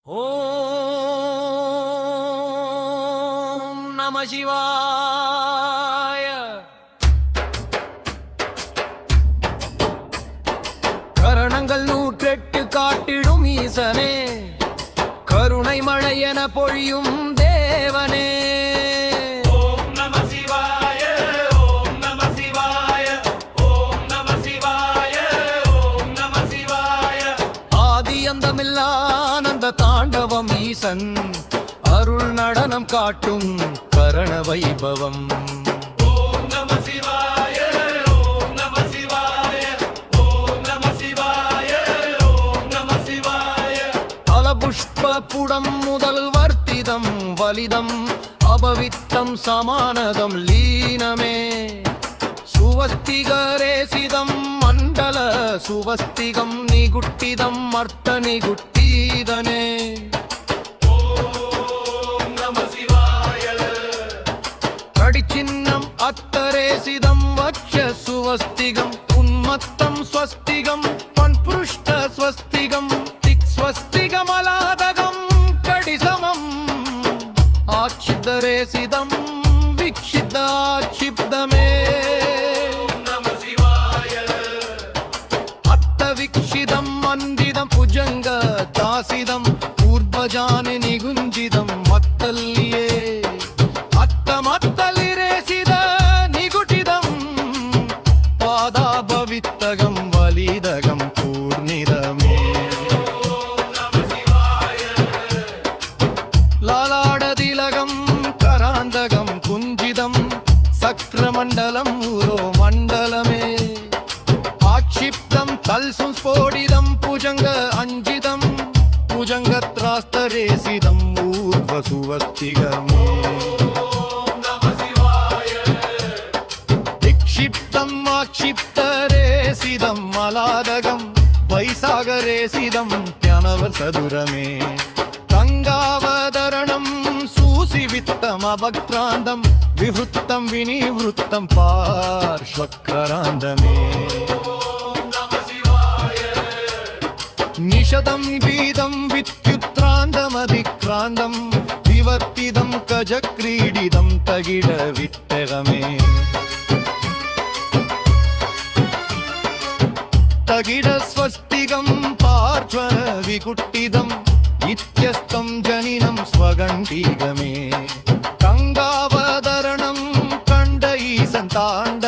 ஓம் நம சிவாய. கரணங்கள் 108 காட்டிடும் ஈசனே, கருணை மழை என பொழியும் தேவனே. ஓம் நம சிவாய, ஓம் நம சிவாய, ஓம் நம சிவாய, ஓம் நம சிவாய. ஆதி அந்தமில்லா ஆனந்த தாண்டவம் ஈசன், அருள் நடனம் காட்டும் கரண வைபவம். ஓம் நம சிவாய, ஓம் நம சிவாய, ஓம் நம சிவாய, ஓம் நம சிவாய. தலபுஷ்ப புடம் முதல் வர்த்திதம் வலிதம் அபவித்தம் சமானதம் லீனமே. சுவஸ்திகரேசிதம் மண்டல சுவஸ்திகம் நிகுட்டிதம் அர்த்த நிகுட்டீதனே. ஓம் நம சிவாய. கடிச்சின்னம் அத்தரேசிதம் வட்ச சுவஸ்திகம் உன்மத்தம் ஸ்வஸ்திகம் பன்புருஷ்ட ஸ்வஸ்திகம் திக் ஸ்வஸ்திகமலாதகம் கடிசமம் ஆச்சிதரேசிதம் விக்ஷிதாட்சிப்தமே. ஓம் நம சிவாய. அத்த விக்ஷிதம் மந்திதம் புஜங்க தாசிதம் ஊர்வஜானி நிகுஞ்சிதம் மத்தல்லியே. அத்தமத்தலிரேசித நிகுட்டிதம் பாதாபவித்தகம் வலிதகம் பூர்ணிதமே. ஓம் நம சிவாய. லாலாடதிலகம் கராந்தகம் குஞ்சிதம் சக்ரமண்டலம் ஊரோ மண்டலமே. ஆக்ஷிப்தம் தல்சும் ஸ்போடிதம் புஜங்க அஞ்சிதம் புஜங்கத்ராஸ்தரேசிதம் ஊர்வசுவஸ்திகமே. ஓம் நம சிவாய. திக்ஷிப்தம் ஆக்ஷிப்தரேசிதம் மலாதகம் வைசாகரேசிதம் ஞானவர் சதுரமே. கங்காவதரணம் சூசிவித்தம் அபக்ராந்தம் விவృத்தம் வினிவృத்தம் பார்ஷ்வக்ராந்தமே. ஓம் நம சிவாய. நிஷதம் பீதம் வித்யுத்ராந்தமதிக்ராந்தம் விவர்த்திதம் கஜக்ரீடிதம் தகிட விட்டகமே. தகிட ஸ்வஸ்திகம் பார்ஷ்வ விகுட்டிதம் இத்யஸ்தம் ஜனினம் ஸ்வகண்டீகமே. கங்காவதரணம் கண்ட ஈசன் தாண்ட